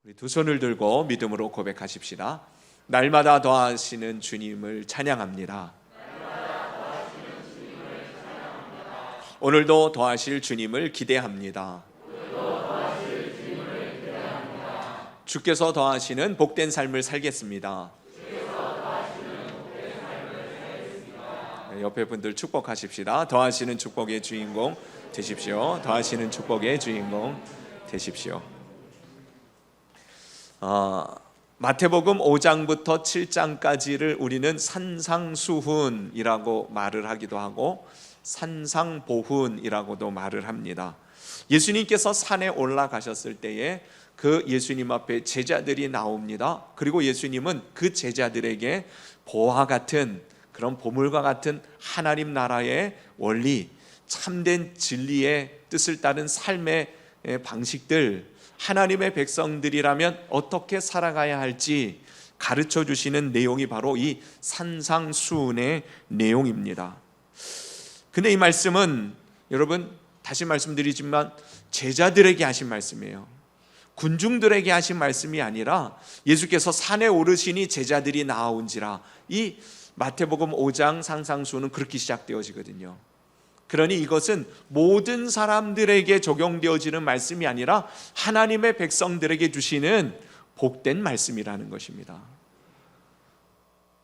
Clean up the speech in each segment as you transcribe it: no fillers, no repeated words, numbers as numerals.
우리 두 손을 들고 믿음으로 고백하십시다. 날마다 더하시는 주님을 찬양합니다. 오늘도 더하실 주님을 기대합니다. 주께서 더하시는 복된 삶을 살겠습니다. 옆에 분들 축복하십시다. 더하시는 축복의 주인공 되십시오. 더하시는 축복의 주인공 되십시오. 마태복음 5장부터 7장까지를 우리는 산상수훈이라고 말을 하기도 하고 산상보훈이라고도 말을 합니다. 예수님께서 산에 올라가셨을 때에 그 예수님 앞에 제자들이 나옵니다. 그리고 예수님은 그 제자들에게 보화 같은 그런 보물과 같은 하나님 나라의 원리, 참된 진리의 뜻을 따른 삶의 방식들, 하나님의 백성들이라면 어떻게 살아가야 할지 가르쳐 주시는 내용이 바로 이 산상수훈의 내용입니다. 근데 이 말씀은 여러분 다시 말씀드리지만 제자들에게 하신 말씀이에요. 군중들에게 하신 말씀이 아니라 예수께서 산에 오르시니 제자들이 나아온지라. 이 마태복음 5장 산상수훈은 그렇게 시작되어지거든요. 그러니 이것은 모든 사람들에게 적용되어지는 말씀이 아니라 하나님의 백성들에게 주시는 복된 말씀이라는 것입니다.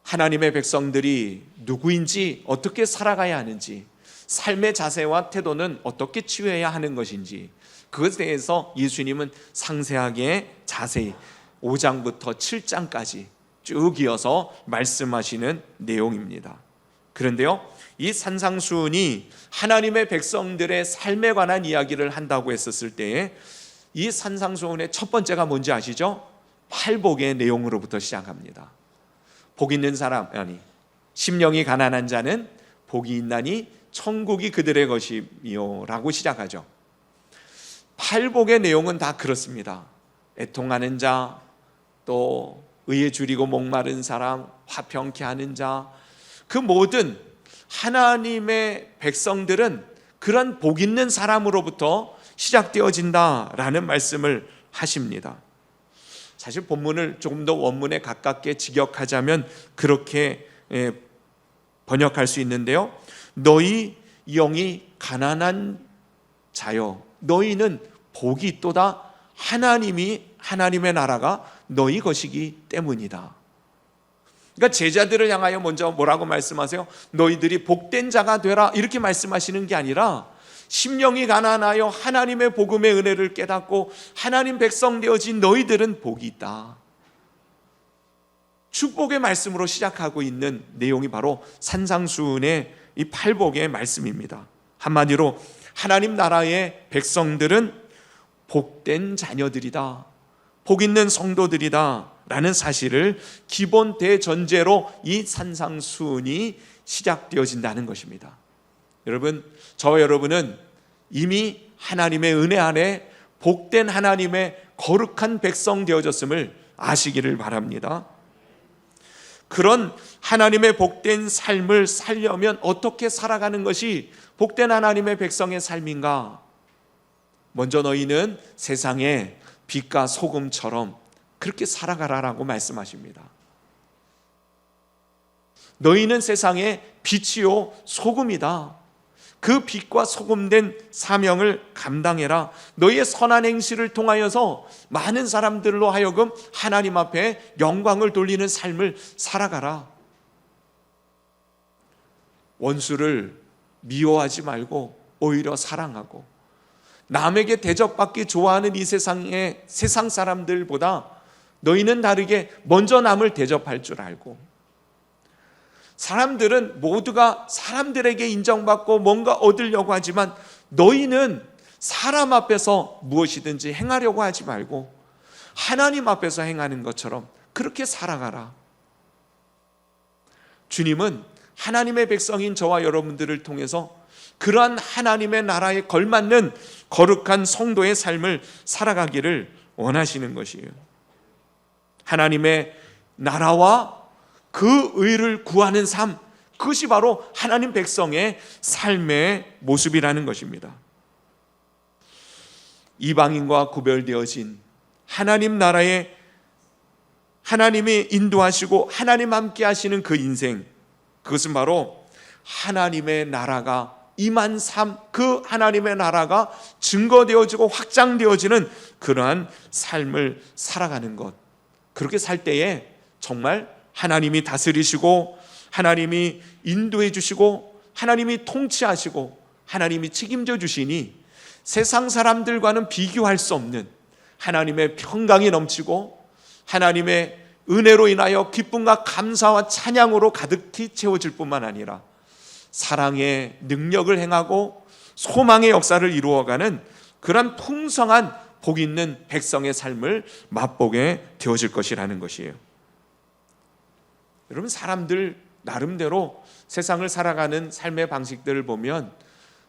하나님의 백성들이 누구인지, 어떻게 살아가야 하는지, 삶의 자세와 태도는 어떻게 취해야 하는 것인지, 그것에 대해서 예수님은 상세하게 자세히 5장부터 7장까지 쭉 이어서 말씀하시는 내용입니다. 그런데요, 이 산상수훈이 하나님의 백성들의 삶에 관한 이야기를 한다고 했었을 때에 이 산상수훈의 첫 번째가 뭔지 아시죠? 팔복의 내용으로부터 시작합니다. 복 있는 사람, 아니 심령이 가난한 자는 복이 있나니 천국이 그들의 것이요 라고 시작하죠. 팔복의 내용은 다 그렇습니다. 애통하는 자, 또 의에 줄이고 목마른 사람, 화평케 하는 자, 그 모든 하나님의 백성들은 그런 복 있는 사람으로부터 시작되어진다라는 말씀을 하십니다. 사실 본문을 조금 더 원문에 가깝게 직역하자면 그렇게 번역할 수 있는데요, 너희 영이 가난한 자여, 너희는 복이 있도다. 하나님의 나라가 너희 것이기 때문이다. 그러니까 제자들을 향하여 먼저 뭐라고 말씀하세요? 너희들이 복된 자가 되라, 이렇게 말씀하시는 게 아니라 심령이 가난하여 하나님의 복음의 은혜를 깨닫고 하나님 백성 되어진 너희들은 복이 있다. 축복의 말씀으로 시작하고 있는 내용이 바로 산상수훈의 이 팔복의 말씀입니다. 한마디로 하나님 나라의 백성들은 복된 자녀들이다, 복 있는 성도들이다 라는 사실을 기본 대전제로 이 산상수훈이 시작되어진다는 것입니다. 여러분, 저와 여러분은 이미 하나님의 은혜 안에 복된 하나님의 거룩한 백성 되어졌음을 아시기를 바랍니다. 그런 하나님의 복된 삶을 살려면 어떻게 살아가는 것이 복된 하나님의 백성의 삶인가? 먼저 너희는 세상의 빛과 소금처럼 그렇게 살아가라라고 말씀하십니다. 너희는 세상의 빛이요 소금이다. 그 빛과 소금된 사명을 감당해라. 너희의 선한 행실을 통하여서 많은 사람들로 하여금 하나님 앞에 영광을 돌리는 삶을 살아가라. 원수를 미워하지 말고 오히려 사랑하고, 남에게 대접받기 좋아하는 이 세상의 세상 사람들보다 너희는 다르게 먼저 남을 대접할 줄 알고, 사람들은 모두가 사람들에게 인정받고 뭔가 얻으려고 하지만 너희는 사람 앞에서 무엇이든지 행하려고 하지 말고 하나님 앞에서 행하는 것처럼 그렇게 살아가라. 주님은 하나님의 백성인 저와 여러분들을 통해서 그러한 하나님의 나라에 걸맞는 거룩한 성도의 삶을 살아가기를 원하시는 것이에요. 하나님의 나라와 그 의를 구하는 삶, 그것이 바로 하나님 백성의 삶의 모습이라는 것입니다. 이방인과 구별되어진 하나님 나라에 하나님이 인도하시고 하나님 함께 하시는 그 인생, 그것은 바로 하나님의 나라가 임한 삶, 그 하나님의 나라가 증거되어지고 확장되어지는 그러한 삶을 살아가는 것. 그렇게 살 때에 정말 하나님이 다스리시고 하나님이 인도해 주시고 하나님이 통치하시고 하나님이 책임져 주시니 세상 사람들과는 비교할 수 없는 하나님의 평강이 넘치고 하나님의 은혜로 인하여 기쁨과 감사와 찬양으로 가득히 채워질 뿐만 아니라 사랑의 능력을 행하고 소망의 역사를 이루어가는 그런 풍성한 복 있는 백성의 삶을 맛보게 되어질 것이라는 것이에요. 여러분, 사람들 나름대로 세상을 살아가는 삶의 방식들을 보면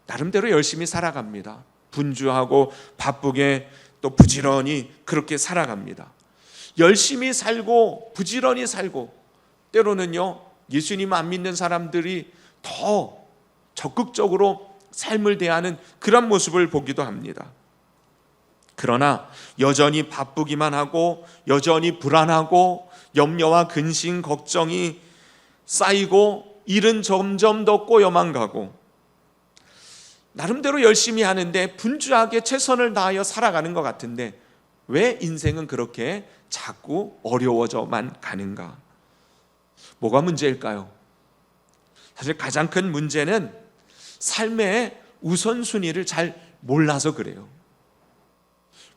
나름대로 열심히 살아갑니다. 분주하고 바쁘게 또 부지런히 그렇게 살아갑니다. 열심히 살고 부지런히 살고 때로는요, 예수님 안 믿는 사람들이 더 적극적으로 삶을 대하는 그런 모습을 보기도 합니다. 그러나 여전히 바쁘기만 하고 여전히 불안하고 염려와 근심, 걱정이 쌓이고 일은 점점 더 꼬여만 가고 나름대로 열심히 하는데 분주하게 최선을 다하여 살아가는 것 같은데 왜 인생은 그렇게 자꾸 어려워져만 가는가? 뭐가 문제일까요? 사실 가장 큰 문제는 삶의 우선순위를 잘 몰라서 그래요.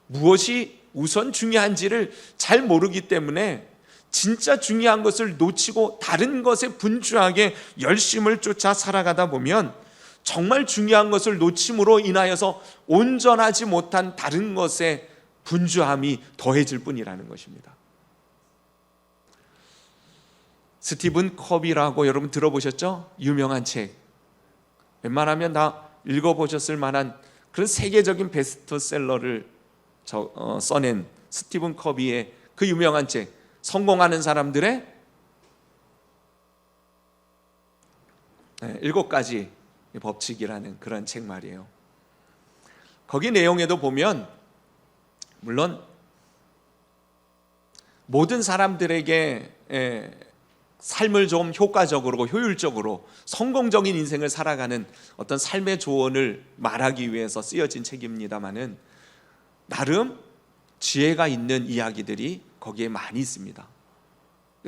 무엇이 우선 중요한지를 잘 모르기 때문에 진짜 중요한 것을 놓치고 다른 것에 분주하게 열심을 쫓아 살아가다 보면 정말 중요한 것을 놓침으로 인하여서 온전하지 못한 다른 것에 분주함이 더해질 뿐이라는 것입니다. 스티븐 커비라고 여러분 들어보셨죠? 유명한 책, 웬만하면 다 읽어보셨을 만한 그런 세계적인 베스트셀러를 써낸 스티븐 커비의 그 유명한 책, 성공하는 사람들의 7가지 법칙이라는 그런 책 말이에요. 거기 내용에도 보면 물론 모든 사람들에게 삶을 좀 효과적으로 효율적으로 성공적인 인생을 살아가는 어떤 삶의 조언을 말하기 위해서 쓰여진 책입니다마는 나름 지혜가 있는 이야기들이 거기에 많이 있습니다.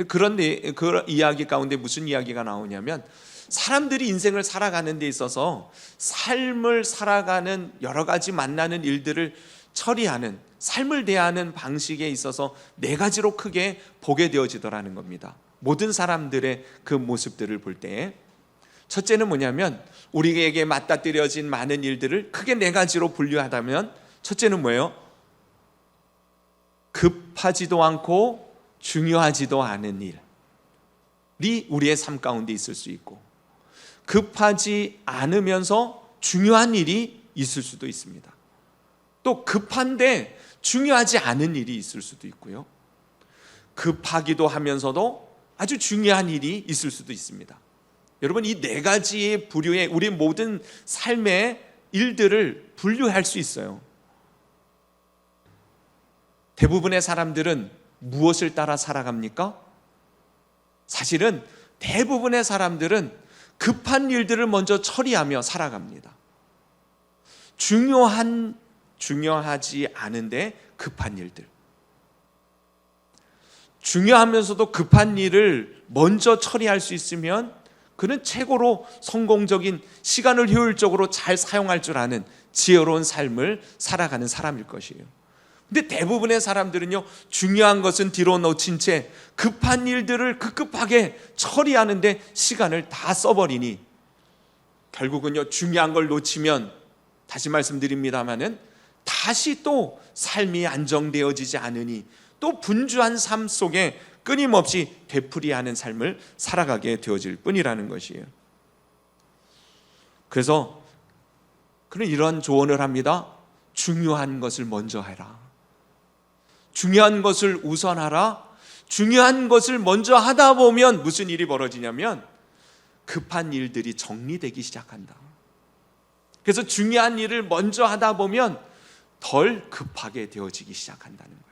그런데 그 이야기 가운데 무슨 이야기가 나오냐면 사람들이 인생을 살아가는 데 있어서 삶을 살아가는 여러 가지 만나는 일들을 처리하는 삶을 대하는 방식에 있어서 4가지로 크게 보게 되어지더라는 겁니다. 모든 사람들의 그 모습들을 볼 때 첫째는 뭐냐면 우리에게 맞닥뜨려진 많은 일들을 크게 4가지로 분류하다면 첫째는 뭐예요? 급하지도 않고 중요하지도 않은 일이 우리의 삶 가운데 있을 수 있고 급하지 않으면서 중요한 일이 있을 수도 있습니다. 또 급한데 중요하지 않은 일이 있을 수도 있고요. 급하기도 하면서도 아주 중요한 일이 있을 수도 있습니다. 여러분, 이 4가지의 부류의 우리 모든 삶의 일들을 분류할 수 있어요. 대부분의 사람들은 무엇을 따라 살아갑니까? 사실은 대부분의 사람들은 급한 일들을 먼저 처리하며 살아갑니다. 중요하지 않은데 급한 일들, 중요하면서도 급한 일을 먼저 처리할 수 있으면 그는 최고로 성공적인, 시간을 효율적으로 잘 사용할 줄 아는 지혜로운 삶을 살아가는 사람일 것이에요. 근데 대부분의 사람들은요, 중요한 것은 뒤로 놓친 채 급한 일들을 급급하게 처리하는데 시간을 다 써버리니 결국은요, 중요한 걸 놓치면 다시 말씀드립니다마는 다시 또 삶이 안정되어지지 않으니 또 분주한 삶 속에 끊임없이 되풀이하는 삶을 살아가게 되어질 뿐이라는 것이에요. 그래서 그는 이런 조언을 합니다. 중요한 것을 먼저 해라. 중요한 것을 우선하라. 중요한 것을 먼저 하다 보면 무슨 일이 벌어지냐면 급한 일들이 정리되기 시작한다. 그래서 중요한 일을 먼저 하다 보면 덜 급하게 되어지기 시작한다는 거예요.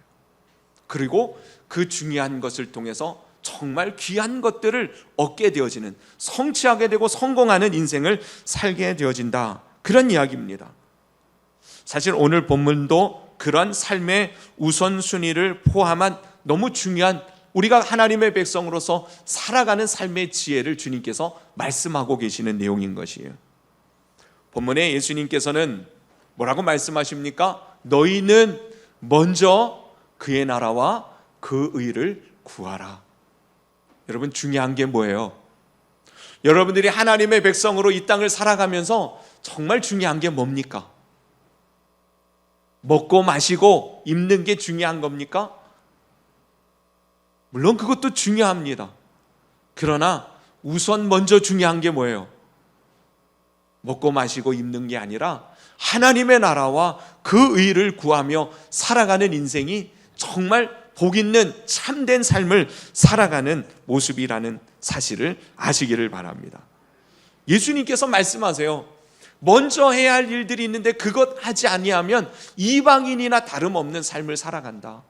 그리고 그 중요한 것을 통해서 정말 귀한 것들을 얻게 되어지는, 성취하게 되고 성공하는 인생을 살게 되어진다, 그런 이야기입니다. 사실 오늘 본문도 그런 삶의 우선순위를 포함한 너무 중요한, 우리가 하나님의 백성으로서 살아가는 삶의 지혜를 주님께서 말씀하고 계시는 내용인 것이에요. 본문에 예수님께서는 뭐라고 말씀하십니까? 너희는 먼저 그의 나라와 그 의를 구하라. 여러분, 중요한 게 뭐예요? 여러분들이 하나님의 백성으로 이 땅을 살아가면서 정말 중요한 게 뭡니까? 먹고 마시고 입는 게 중요한 겁니까? 물론 그것도 중요합니다. 그러나 우선 먼저 중요한 게 뭐예요? 먹고 마시고 입는 게 아니라 하나님의 나라와 그 의를 구하며 살아가는 인생이 정말 복 있는 참된 삶을 살아가는 모습이라는 사실을 아시기를 바랍니다. 예수님께서 말씀하세요. 먼저 해야 할 일들이 있는데 그것 하지 아니하면 이방인이나 다름없는 삶을 살아간다.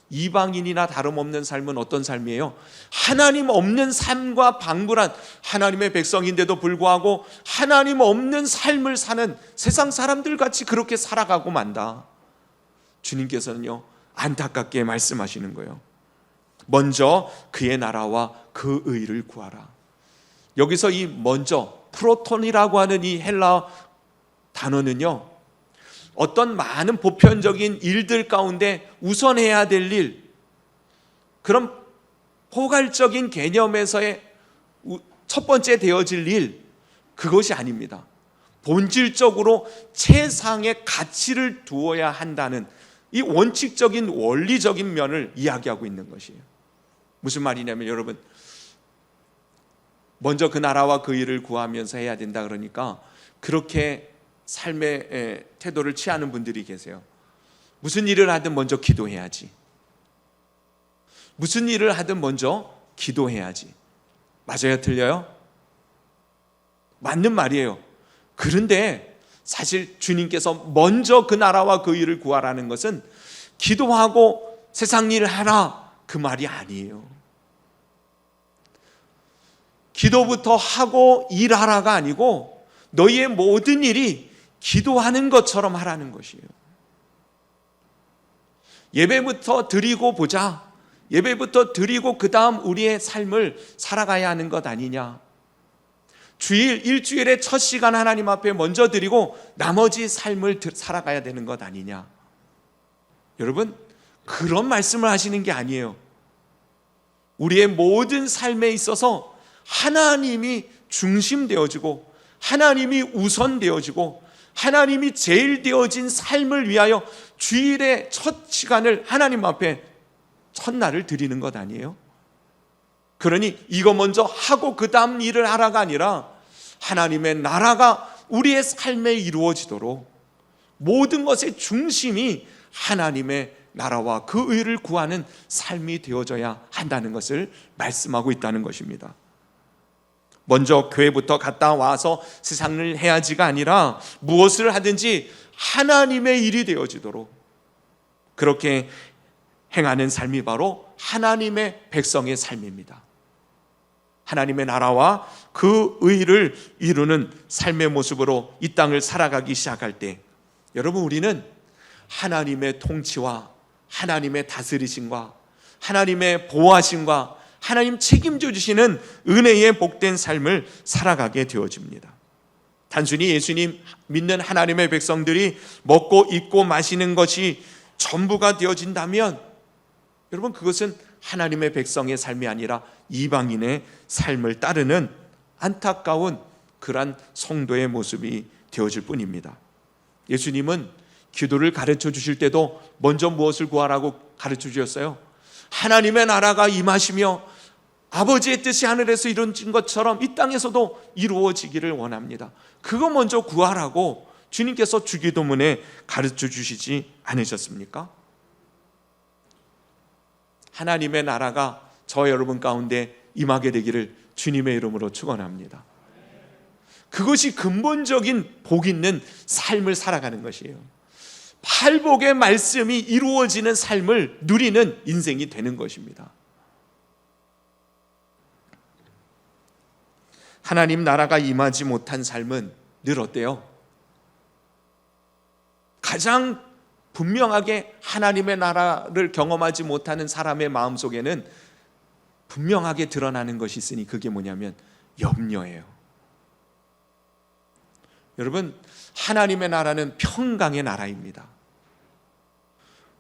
이방인이나 다름없는 삶은 어떤 삶이에요? 하나님 없는 삶과 방불한, 하나님의 백성인데도 불구하고 하나님 없는 삶을 사는 세상 사람들 같이 그렇게 살아가고 만다. 주님께서는요, 안타깝게 말씀하시는 거예요. 먼저 그의 나라와 그 의를 구하라. 여기서 이 먼저, 프로톤이라고 하는 이 헬라 단어는요, 어떤 많은 보편적인 일들 가운데 우선해야 될 일, 그런 포괄적인 개념에서의 첫 번째 되어질 일, 그것이 아닙니다. 본질적으로 최상의 가치를 두어야 한다는 이 원칙적인 원리적인 면을 이야기하고 있는 것이에요. 무슨 말이냐면, 여러분, 먼저 그 나라와 그 일을 구하면서 해야 된다 그러니까 그렇게 삶의 태도를 취하는 분들이 계세요. 무슨 일을 하든 먼저 기도해야지. 무슨 일을 하든 먼저 기도해야지. 맞아요? 틀려요? 맞는 말이에요. 그런데 사실 주님께서 먼저 그 나라와 그 일을 구하라는 것은 기도하고 세상 일을 하라, 그 말이 아니에요. 기도부터 하고 일하라가 아니고 너희의 모든 일이 기도하는 것처럼 하라는 것이에요. 예배부터 드리고 보자. 예배부터 드리고 그 다음 우리의 삶을 살아가야 하는 것 아니냐. 일주일의 첫 시간 하나님 앞에 먼저 드리고 나머지 삶을 살아가야 되는 것 아니냐. 여러분, 그런 말씀을 하시는 게 아니에요. 우리의 모든 삶에 있어서 하나님이 중심되어지고 하나님이 우선되어지고 하나님이 제일 되어진 삶을 위하여 주일의 첫 시간을 하나님 앞에 첫날을 드리는 것 아니에요? 그러니 이거 먼저 하고 그 다음 일을 하라가 아니라 하나님의 나라가 우리의 삶에 이루어지도록 모든 것의 중심이 하나님의 나라와 그 의를 구하는 삶이 되어져야 한다는 것을 말씀하고 있다는 것입니다. 먼저 교회부터 갔다 와서 세상을 해야지가 아니라 무엇을 하든지 하나님의 일이 되어지도록 그렇게 행하는 삶이 바로 하나님의 백성의 삶입니다. 하나님의 나라와 그 의를 이루는 삶의 모습으로 이 땅을 살아가기 시작할 때, 여러분, 우리는 하나님의 통치와 하나님의 다스리심과 하나님의 보호하심과 하나님 책임져 주시는 은혜의 복된 삶을 살아가게 되어집니다. 단순히 예수님 믿는 하나님의 백성들이 먹고 입고 마시는 것이 전부가 되어진다면, 여러분, 그것은 하나님의 백성의 삶이 아니라 이방인의 삶을 따르는 안타까운 그러한 성도의 모습이 되어질 뿐입니다. 예수님은 기도를 가르쳐 주실 때도 먼저 무엇을 구하라고 가르쳐 주셨어요? 하나님의 나라가 임하시며 아버지의 뜻이 하늘에서 이루어진 것처럼 이 땅에서도 이루어지기를 원합니다. 그거 먼저 구하라고 주님께서 주기도문에 가르쳐 주시지 않으셨습니까? 하나님의 나라가 저 여러분 가운데 임하게 되기를 주님의 이름으로 축원합니다. 그것이 근본적인 복 있는 삶을 살아가는 것이에요. 팔복의 말씀이 이루어지는 삶을 누리는 인생이 되는 것입니다. 하나님 나라가 임하지 못한 삶은 늘 어때요? 가장 분명하게 하나님의 나라를 경험하지 못하는 사람의 마음속에는 분명하게 드러나는 것이 있으니 그게 뭐냐면 염려예요. 여러분, 하나님의 나라는 평강의 나라입니다.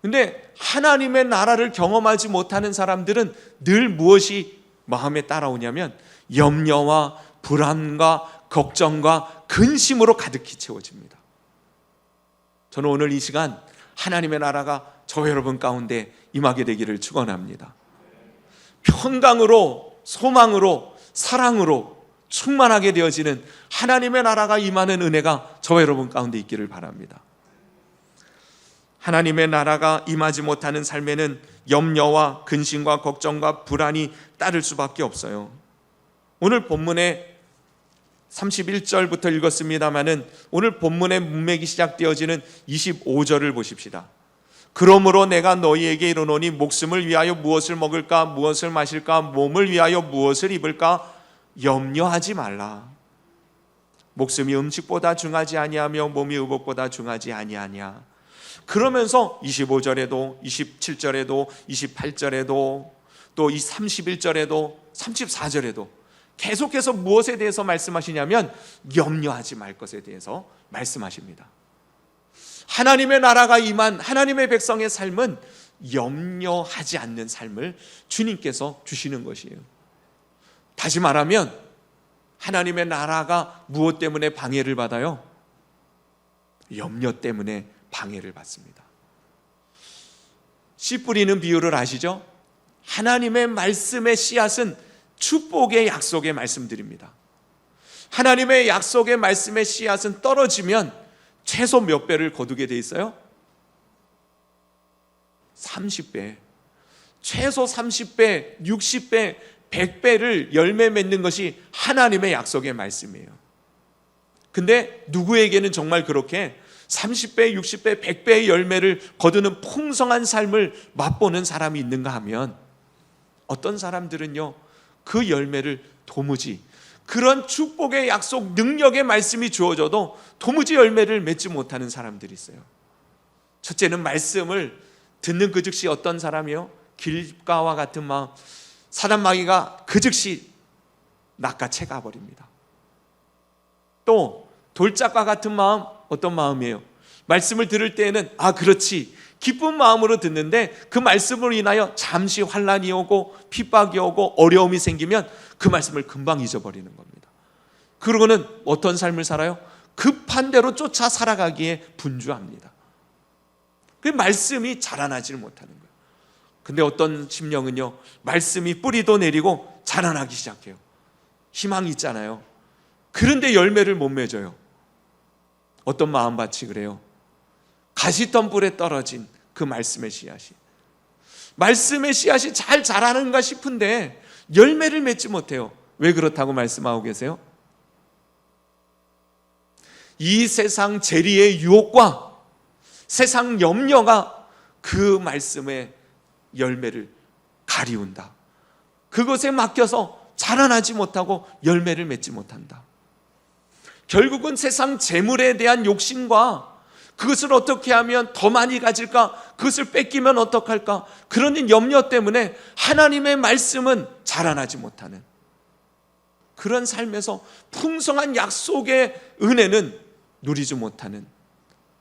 근데 하나님의 나라를 경험하지 못하는 사람들은 늘 무엇이 마음에 따라오냐면 염려와 불안과 걱정과 근심으로 가득히 채워집니다. 저는 오늘 이 시간 하나님의 나라가 저 여러분 가운데 임하게 되기를 축원합니다. 평강으로, 소망으로, 사랑으로 충만하게 되어지는 하나님의 나라가 임하는 은혜가 저 여러분 가운데 있기를 바랍니다. 하나님의 나라가 임하지 못하는 삶에는 염려와 근심과 걱정과 불안이 따를 수밖에 없어요. 오늘 본문에 31절부터 읽었습니다마는 오늘 본문의 문맥이 시작되어지는 25절을 보십시다. 그러므로 내가 너희에게 이르노니 목숨을 위하여 무엇을 먹을까 무엇을 마실까 몸을 위하여 무엇을 입을까 염려하지 말라. 목숨이 음식보다 중하지 아니하며 몸이 의복보다 중하지 아니하냐. 그러면서 25절에도 27절에도 28절에도 또 이 31절에도 34절에도 계속해서 무엇에 대해서 말씀하시냐면 염려하지 말 것에 대해서 말씀하십니다. 하나님의 나라가 임한 하나님의 백성의 삶은 염려하지 않는 삶을 주님께서 주시는 것이에요. 다시 말하면 하나님의 나라가 무엇 때문에 방해를 받아요? 염려 때문에 방해를 받습니다. 씨 뿌리는 비유를 아시죠? 하나님의 말씀의 씨앗은 축복의 약속의 말씀드립니다. 하나님의 약속의 말씀의 씨앗은 떨어지면 최소 몇 배를 거두게 돼 있어요? 30배. 최소 30배, 60배, 100배를 열매 맺는 것이 하나님의 약속의 말씀이에요. 근데 누구에게는 정말 그렇게 30배, 60배, 100배의 열매를 거두는 풍성한 삶을 맛보는 사람이 있는가 하면 어떤 사람들은요, 그 열매를 도무지 그런 축복의 약속 능력의 말씀이 주어져도 도무지 열매를 맺지 못하는 사람들이 있어요. 첫째는 말씀을 듣는 그 즉시 어떤 사람이요? 길가와 같은 마음, 사단마귀가 그 즉시 낚아채 가버립니다. 또 돌짝과 같은 마음, 어떤 마음이에요? 말씀을 들을 때에는 아 그렇지 기쁜 마음으로 듣는데 그 말씀으로 인하여 잠시 환난이 오고 핍박이 오고 어려움이 생기면 그 말씀을 금방 잊어버리는 겁니다. 그러고는 어떤 삶을 살아요? 급한 대로 쫓아 살아가기에 분주합니다. 그 말씀이 자라나지를 못하는 거예요. 근데 어떤 심령은요, 말씀이 뿌리도 내리고 자라나기 시작해요. 희망이 있잖아요. 그런데 열매를 못 맺어요. 어떤 마음밭이 그래요? 가시덤불에 떨어진 그 말씀의 씨앗이, 말씀의 씨앗이 잘 자라는가 싶은데 열매를 맺지 못해요. 왜 그렇다고 말씀하고 계세요? 이 세상 재리의 유혹과 세상 염려가 그 말씀의 열매를 가리운다. 그것에 맡겨서 자라나지 못하고 열매를 맺지 못한다. 결국은 세상 재물에 대한 욕심과 그것을 어떻게 하면 더 많이 가질까? 그것을 뺏기면 어떡할까? 그런 염려 때문에 하나님의 말씀은 자라나지 못하는 그런 삶에서 풍성한 약속의 은혜는 누리지 못하는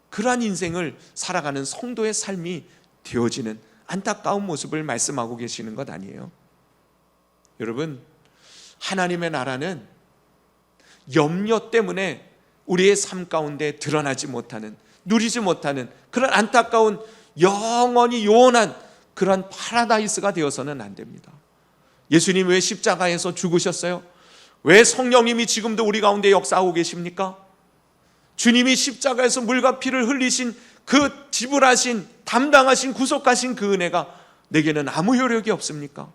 그러한 인생을 살아가는 성도의 삶이 되어지는 안타까운 모습을 말씀하고 계시는 것 아니에요? 여러분, 하나님의 나라는 염려 때문에 우리의 삶 가운데 드러나지 못하는, 누리지 못하는 그런 안타까운 영원히 요원한 그런 파라다이스가 되어서는 안 됩니다. 예수님 왜 십자가에서 죽으셨어요? 왜 성령님이 지금도 우리 가운데 역사하고 계십니까? 주님이 십자가에서 물과 피를 흘리신 그 지불하신 담당하신 구속하신 그 은혜가 내게는 아무 효력이 없습니까?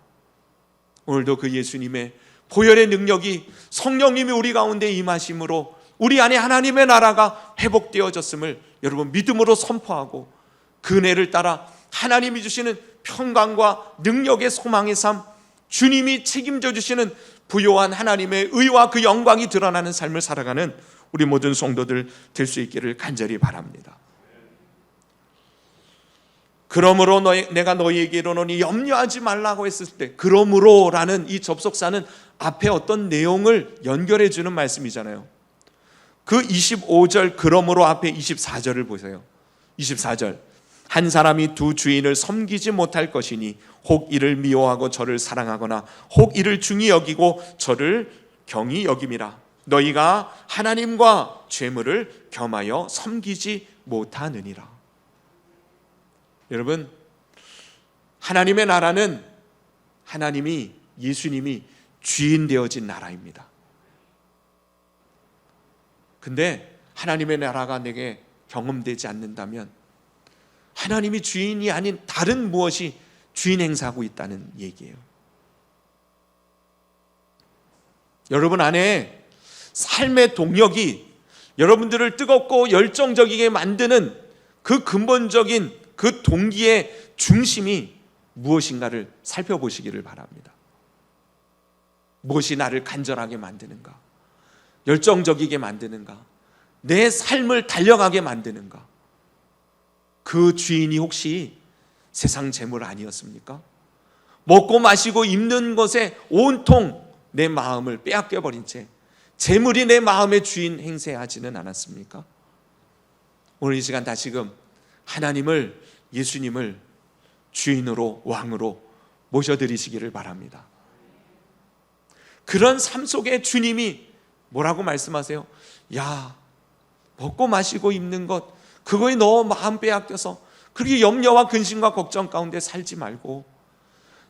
오늘도 그 예수님의 보혈의 능력이 성령님이 우리 가운데 임하심으로 우리 안에 하나님의 나라가 회복되어졌음을 여러분 믿음으로 선포하고 그 은혜를 따라 하나님이 주시는 평강과 능력의 소망의 삶, 주님이 책임져 주시는 부요한 하나님의 의와 그 영광이 드러나는 삶을 살아가는 우리 모든 성도들 될 수 있기를 간절히 바랍니다. 그러므로 내가 너희에게 이르노니 염려하지 말라고 했을 때, 그러므로라는 이 접속사는 앞에 어떤 내용을 연결해 주는 말씀이잖아요. 그 25절 그러므로 앞에 24절을 보세요. 24절, 한 사람이 두 주인을 섬기지 못할 것이니 혹 이를 미워하고 저를 사랑하거나 혹 이를 중히 여기고 저를 경히 여김이라. 너희가 하나님과 재물을 겸하여 섬기지 못하느니라. 여러분, 하나님의 나라는 하나님이, 예수님이 주인 되어진 나라입니다. 근데 하나님의 나라가 내게 경험되지 않는다면 하나님이 주인이 아닌 다른 무엇이 주인 행사하고 있다는 얘기예요. 여러분 안에 삶의 동력이 여러분들을 뜨겁고 열정적이게 만드는 그 근본적인 그 동기의 중심이 무엇인가를 살펴보시기를 바랍니다. 무엇이 나를 간절하게 만드는가? 열정적이게 만드는가? 내 삶을 달려가게 만드는가? 그 주인이 혹시 세상 재물 아니었습니까? 먹고 마시고 입는 것에 온통 내 마음을 빼앗겨버린 채 재물이 내 마음의 주인 행세하지는 않았습니까? 오늘 이 시간 다시금 하나님을, 예수님을 주인으로, 왕으로 모셔드리시기를 바랍니다. 그런 삶 속에 주님이 뭐라고 말씀하세요? 야, 먹고 마시고 입는 것, 그거에 너 마음 빼앗겨서 그렇게 염려와 근심과 걱정 가운데 살지 말고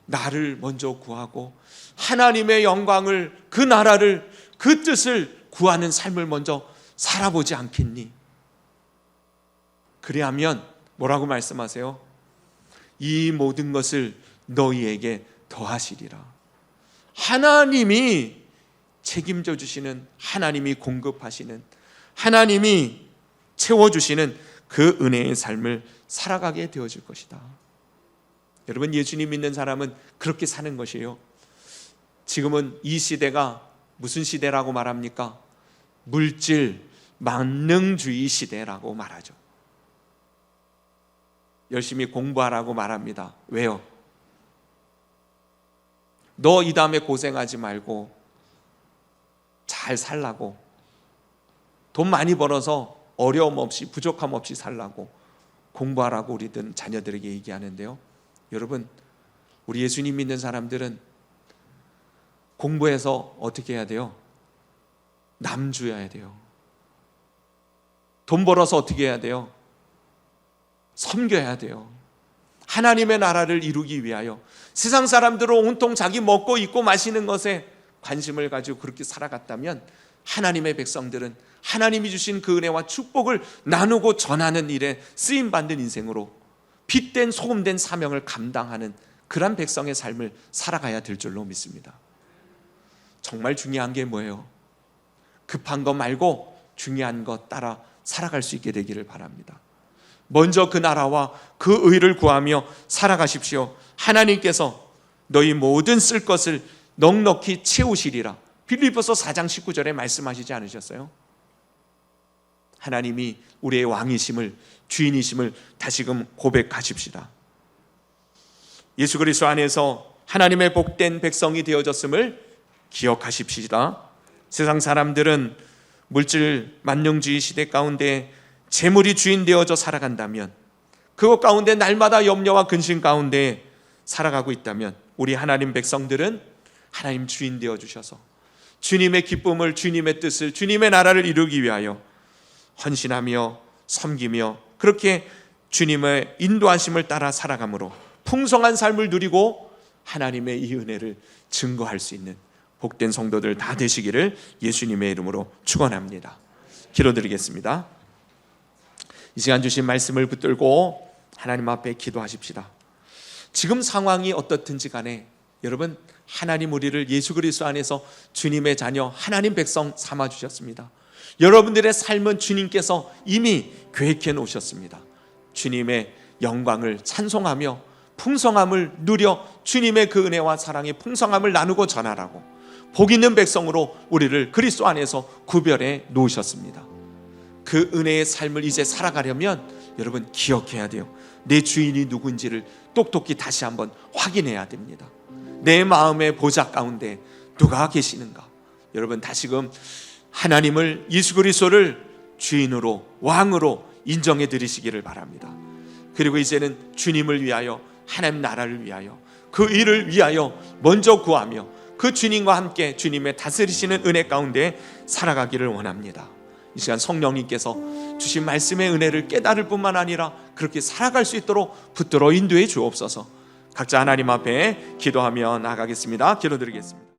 나를 먼저 구하고 하나님의 영광을, 그 나라를, 그 뜻을 구하는 삶을 먼저 살아보지 않겠니? 그래야면 뭐라고 말씀하세요? 이 모든 것을 너희에게 더하시리라. 하나님이 책임져 주시는, 하나님이 공급하시는, 하나님이 채워주시는 그 은혜의 삶을 살아가게 되어질 것이다. 여러분, 예수님 믿는 사람은 그렇게 사는 것이에요. 지금은 이 시대가 무슨 시대라고 말합니까? 물질, 만능주의 시대라고 말하죠. 열심히 공부하라고 말합니다. 왜요? 너 이 다음에 고생하지 말고 잘 살라고, 돈 많이 벌어서 어려움 없이, 부족함 없이 살라고 공부하라고 우리들 자녀들에게 얘기하는데요. 여러분, 우리 예수님 믿는 사람들은 공부해서 어떻게 해야 돼요? 남주해야 돼요. 돈 벌어서 어떻게 해야 돼요? 섬겨야 돼요. 하나님의 나라를 이루기 위하여 세상 사람들은 온통 자기 먹고 입고 마시는 것에 관심을 가지고 그렇게 살아갔다면 하나님의 백성들은 하나님이 주신 그 은혜와 축복을 나누고 전하는 일에 쓰임받는 인생으로 빛된 소금된 사명을 감당하는 그런 백성의 삶을 살아가야 될 줄로 믿습니다. 정말 중요한 게 뭐예요? 급한 거 말고 중요한 것 따라 살아갈 수 있게 되기를 바랍니다. 먼저 그 나라와 그 의를 구하며 살아가십시오. 하나님께서 너희 모든 쓸 것을 넉넉히 채우시리라. 빌립보서 4장 19절에 말씀하시지 않으셨어요? 하나님이 우리의 왕이심을, 주인이심을 다시금 고백하십시다. 예수 그리스도 안에서 하나님의 복된 백성이 되어졌음을 기억하십시다. 세상 사람들은 물질 만능주의 시대 가운데 재물이 주인 되어져 살아간다면, 그것 가운데 날마다 염려와 근심 가운데 살아가고 있다면, 우리 하나님 백성들은 하나님 주인 되어 주셔서 주님의 기쁨을, 주님의 뜻을, 주님의 나라를 이루기 위하여 헌신하며 섬기며 그렇게 주님의 인도하심을 따라 살아감으로 풍성한 삶을 누리고 하나님의 이 은혜를 증거할 수 있는 복된 성도들 다 되시기를 예수님의 이름으로 축원합니다. 기도드리겠습니다. 이 시간 주신 말씀을 붙들고 하나님 앞에 기도하십시다. 지금 상황이 어떻든지 간에 여러분, 하나님 우리를 예수 그리스도 안에서 주님의 자녀, 하나님 백성 삼아 주셨습니다. 여러분들의 삶은 주님께서 이미 계획해 놓으셨습니다. 주님의 영광을 찬송하며 풍성함을 누려 주님의 그 은혜와 사랑의 풍성함을 나누고 전하라고 복 있는 백성으로 우리를 그리스도 안에서 구별해 놓으셨습니다. 그 은혜의 삶을 이제 살아가려면 여러분 기억해야 돼요. 내 주인이 누군지를 똑똑히 다시 한번 확인해야 됩니다. 내 마음의 보좌 가운데 누가 계시는가? 여러분 다시금 하나님을, 예수 그리스도를 주인으로, 왕으로 인정해 드리시기를 바랍니다. 그리고 이제는 주님을 위하여, 하나님 나라를 위하여, 그 일을 위하여 먼저 구하며 그 주님과 함께 주님의 다스리시는 은혜 가운데 살아가기를 원합니다. 이 시간 성령님께서 주신 말씀의 은혜를 깨달을 뿐만 아니라 그렇게 살아갈 수 있도록 붙들어 인도해 주옵소서. 각자 하나님 앞에 기도하며 나가겠습니다. 기도드리겠습니다.